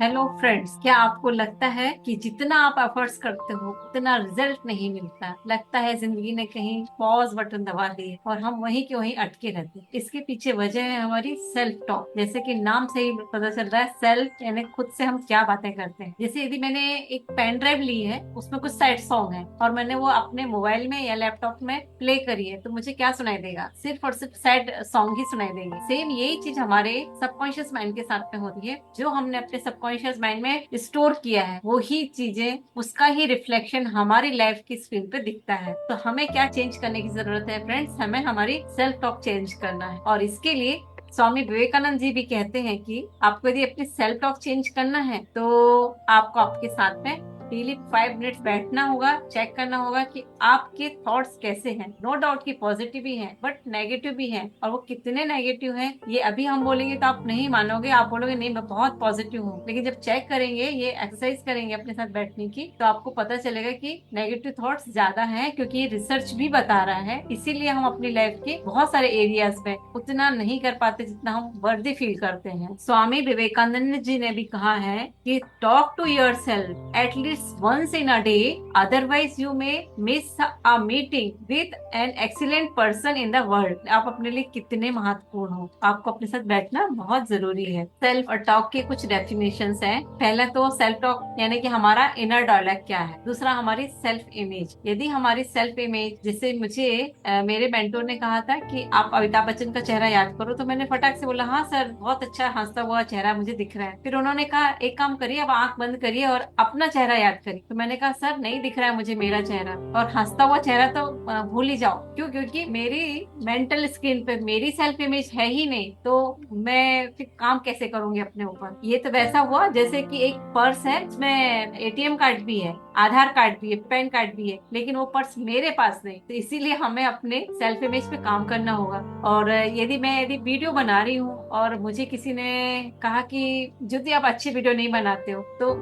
Hello friends, क्या आपको लगता है कि जितना आप एफर्ट्स करते हो उतना रिजल्ट नहीं मिलता? लगता है जिंदगी ने कहीं पॉज बटन दबा दिए और हम वहीं के वहीं अटके रहते हैं। इसके पीछे वजह है हमारी सेल्फ टॉक। जैसे कि नाम से ही पता चल रहा है, सेल्फ यानी खुद से हम क्या बातें करते हैं। जैसे यदि मैंने एक पेन ड्राइव ली है, उसमें कुछ सैड सॉन्ग है और मैंने वो अपने मोबाइल में या लैपटॉप में प्ले करी है, तो मुझे क्या सुनाई देगा? सिर्फ और सिर्फ सैड सॉन्ग ही सुनाई देंगे। सेम यही चीज हमारे सबकॉन्शियस माइंड के साथ में होती है। जो हमने अपने सबकॉन्शियस माइंड में स्टोर किया है वो ही चीजें, उसका ही रिफ्लेक्शन हमारी लाइफ की स्क्रीन पे दिखता है। तो हमें क्या चेंज करने की जरूरत है फ्रेंड्स? हमें हमारी सेल्फ टॉक चेंज करना है। और इसके लिए स्वामी विवेकानंद जी भी कहते हैं कि आपको यदि अपनी सेल्फ टॉक चेंज करना है तो आपको आपके साथ में डेली 5 मिनट्स बैठना होगा, चेक करना होगा कि आपके थॉट्स कैसे हैं। नो डाउट कि पॉजिटिव भी हैं बट नेगेटिव भी हैं, और वो कितने नेगेटिव हैं ये अभी हम बोलेंगे तो आप नहीं मानोगे। आप बोलोगे नहीं मैं बहुत पॉजिटिव हूँ, लेकिन जब चेक करेंगे, ये एक्सरसाइज करेंगे अपने साथ बैठने की, तो आपको पता चलेगा कि नेगेटिव थॉट्स ज्यादा हैं, क्योंकि ये रिसर्च भी बता रहा है। इसीलिए हम अपनी लाइफ के बहुत सारे एरियाज में उतना नहीं कर पाते जितना हम वर्दी फील करते हैं। स्वामी विवेकानंद जी ने भी कहा है कि talk to yourself at least once in a day, otherwise you may miss a meeting with an excellent person in the world। आप अपने लिए कितने महत्वपूर्ण हो, आपको अपने साथ बैठना बहुत जरूरी है। सेल्फ टॉक के कुछ डेफिनेशंस हैं। पहला तो सेल्फ टॉक यानी कि हमारा इनर डायलॉग क्या है। दूसरा हमारी सेल्फ इमेज। यदि हमारी सेल्फ इमेज, जैसे मुझे मेरे मेंटोर ने कहा था कि आप अमिताभ बच्चन का चेहरा याद करो, तो मैंने फटाक से बोला हाँ सर, बहुत अच्छा हंसता हुआ चेहरा मुझे दिख रहा है। फिर उन्होंने कहा एक काम करिए, अब आंख बंद करिए और अपना चेहरा याद करिए। तो मैंने कहा सर नहीं दिख रहा है मुझे मेरा चेहरा, और हंसता हुआ चेहरा तो भूल ही जाओ। क्यों? क्योंकि मेरी मेंटल स्क्रीन पे मेरी सेल्फ इमेज है ही नहीं, तो मैं फिर काम कैसे करूंगी अपने ऊपर? ये तो वैसा हुआ जैसे कि एक पर्स है जिसमें एटीएम कार्ड भी है, आधार कार्ड भी है, पैन कार्ड भी है, लेकिन वो पर्स मेरे पास नहीं। तो इसीलिए हमें अपने सेल्फ इमेज पे काम करना होगा। और यदि वीडियो बना रही हूँ और मुझे किसी ने कहा कि ज्योति आप अच्छी वीडियो नहीं बनाते हो, तो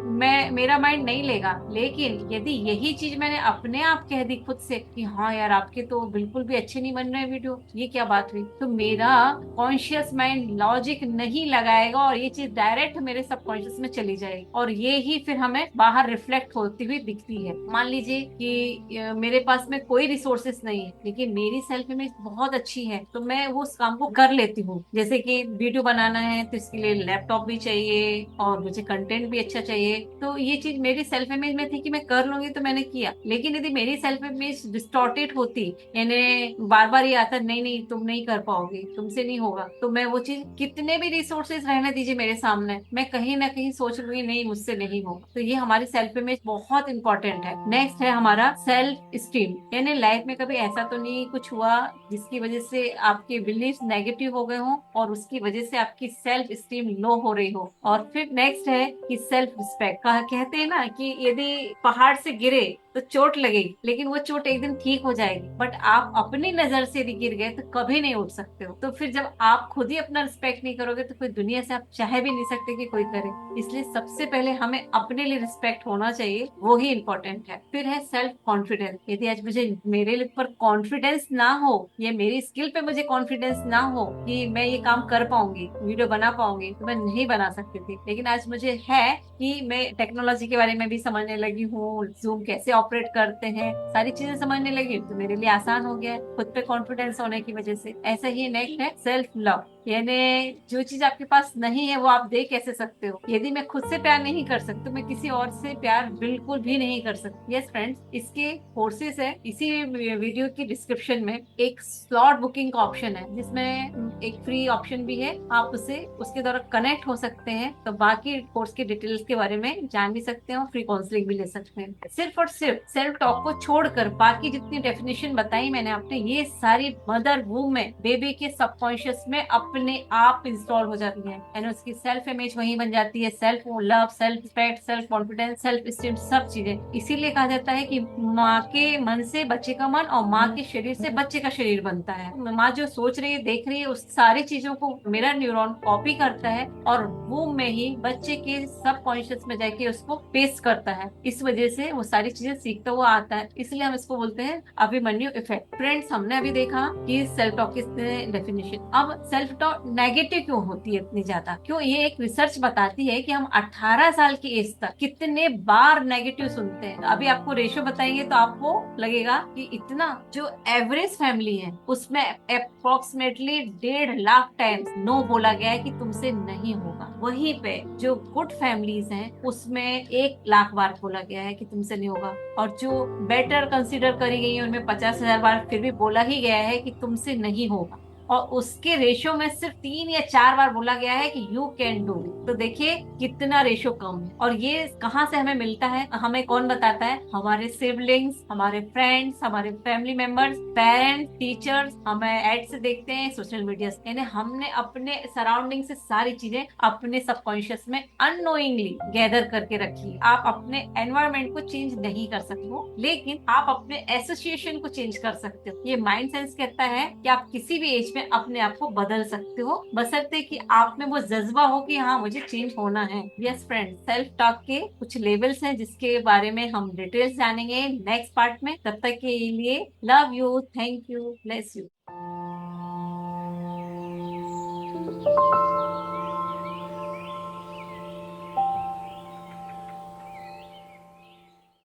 मेरा माइंड नहीं लेगा। लेकिन यदि यही चीज मैंने अपने आप कह दी खुद से कि हाँ यार आपके तो बिल्कुल भी अच्छे नहीं बन रहे वीडियो, ये क्या बात हुई, तो मेरा कॉन्शियस माइंड लॉजिक नहीं लगाएगा और ये चीज डायरेक्ट मेरे सबकॉन्शियस में चली जाएगी, और ये ही फिर हमें बाहर रिफ्लेक्ट होती हुई दिखती है। मान लीजिए कि मेरे पास में कोई रिसोर्सेस नहीं है, लेकिन मेरी सेल्फ इमेज बहुत अच्छी है, तो मैं वो उस काम को कर लेती हूँ। जैसे कि वीडियो बनाना है तो इसके लिए लैपटॉप भी चाहिए और मुझे कंटेंट भी अच्छा चाहिए, तो ये चीज मेरी सेल्फ इमेज में थी कि मैं कर लूंगी, तो मैंने किया। लेकिन यदि मेरी सेल्फ इमेज डिस्टॉर्टेड होती, यानी बार बार ये आता नहीं नहीं तुम नहीं कर पाओगे, तुमसे नहीं होगा, तो मैं वो चीज, कितने भी रिसोर्सेज रहने दीजिए मेरे सामने, मैं कहीं ना कहीं सोच लूंगी नहीं मुझसे नहीं होगा। तो ये हमारी सेल्फ इमेज बहुत इंपॉर्टेंट है। नेक्स्ट है हमारा सेल्फ स्टीम। यानी लाइफ में कभी ऐसा तो नहीं कुछ हुआ जिसकी वजह से आपके बिलीफ नेगेटिव हो गए हो और उसकी वजह से आपकी सेल्फ स्टीम लो हो रही हो। और फिर नेक्स्ट है कि सेल्फ रिस्पेक्ट। कहते हैं ना कि यदि पहाड़ से गिरे तो चोट लगेगी, लेकिन वो चोट एक दिन ठीक हो जाएगी, बट आप अपनी नजर से यदि गिर गए तो कभी नहीं उठ सकते हो। तो फिर जब आप खुद ही अपना रिस्पेक्ट नहीं करोगे तो फिर दुनिया से आप चाहे भी नहीं सकते कि कोई करे। इसलिए सबसे पहले हमें अपने लिए रिस्पेक्ट होना चाहिए, वो ही इम्पोर्टेंट है। फिर है सेल्फ कॉन्फिडेंस। यदि आज मुझे मेरे ऊपर कॉन्फिडेंस ना हो, या मेरी स्किल पे मुझे कॉन्फिडेंस ना हो कि मैं ये काम कर पाऊंगी, वीडियो बना पाऊंगी, तो मैं नहीं बना सकती थी। लेकिन आज मुझे है कि मैं टेक्नोलॉजी के बारे में भी समझने लगी हूँ, जूम कैसे ऑपरेट करते हैं, सारी चीजें समझने लगी, तो मेरे लिए आसान हो गया है खुद पे कॉन्फिडेंस होने की वजह से। ऐसा ही नेक्स्ट है सेल्फ लव। यानी जो चीज आपके पास नहीं है वो आप दे कैसे सकते हो? यदि मैं खुद से प्यार नहीं कर सकती तो मैं किसी और से प्यार बिल्कुल भी नहीं कर सकती। यस फ्रेंड्स, इसके कोर्सेस है, इसी वीडियो की डिस्क्रिप्शन में एक स्लॉट बुकिंग का ऑप्शन है, जिसमें एक फ्री ऑप्शन भी है, आप उसे उसके द्वारा कनेक्ट हो सकते हैं, तो बाकी कोर्स के डिटेल्स के बारे में जान भी सकते हैं, फ्री काउंसलिंग भी ले सकते हैं। सिर्फ और सिर्फ सेल्फ टॉक को छोड़कर बाकी जितनी डेफिनेशन बताई मैंने आपने, ये सारी मदर वूम में बेबी के सबकॉन्शियस में अपने आप इंस्टॉल हो जाती है। यानी उसकी सेल्फ इमेज वही बन जाती है, self love, self respect, self confidence, self esteem, सब चीजें। इसीलिए कहा जाता है कि माँ के मन से बच्चे का मन और माँ के शरीर से बच्चे का शरीर बनता है। माँ जो सोच रही है, देख रही है, उस सारी चीजों को मेरा न्यूरॉन कॉपी करता है और वूम में ही बच्चे के सब कॉन्शियस में जाके उसको पेस्ट करता है। इस वजह से वो सारी चीजें सीखता हुआ आता है, इसलिए हम इसको बोलते हैं अभिमन्यु इफेक्ट। फ्रेंड्स, हमने अभी देखा कि सेल्फ टॉक की डेफिनेशन। अब सेल्फ नेगेटिव क्यों होती है इतनी ज्यादा, क्यों? ये एक रिसर्च बताती है कि हम 18 साल की एज तक कितने बार नेगेटिव सुनते हैं। अभी आपको रेशो बताएंगे तो आपको लगेगा कि इतना। जो एवरेज फैमिली है उसमें अप्रोक्सीमेटली 1.5 लाख टाइम्स नो बोला गया है कि तुमसे नहीं होगा। वहीं पे जो गुड फैमिलीज हैं उसमें 1 लाख बार बोला गया है कि तुमसे नहीं होगा। और जो बेटर कंसीडर करी गई है उनमें 50,000 बार फिर भी बोला ही गया है कि तुमसे नहीं होगा। और उसके रेशो में सिर्फ 3 या 4 बार बोला गया है कि यू कैन डू। तो देखिए कितना रेशो कम है। और ये कहाँ से हमें मिलता है? हमें कौन बताता है? हमारे सिबलिंग्स, हमारे फ्रेंड्स, हमारे फैमिली मेंबर्स, पेरेंट्स, टीचर्स, हमें एड से देखते हैं, सोशल मीडिया से। यानी हमने अपने सराउंडिंग से सारी चीजें अपने सबकॉन्शियस में अननोइंगली गैदर करके रखी है। आप अपने एनवायरमेंट को चेंज नहीं कर सकते हो, लेकिन आप अपने एसोसिएशन को चेंज कर सकते हो। ये माइंड साइंस कहता है कि आप किसी भी एज में अपने आप को बदल सकते हो, बशर्ते कि आप में वो जज्बा हो कि हाँ मुझे चेंज होना है। यस फ्रेंड, सेल्फ टॉक के कुछ लेवल्स हैं जिसके बारे में हम डिटेल्स जानेंगे नेक्स्ट पार्ट में। तब तक के लिए love you, thank you, bless you.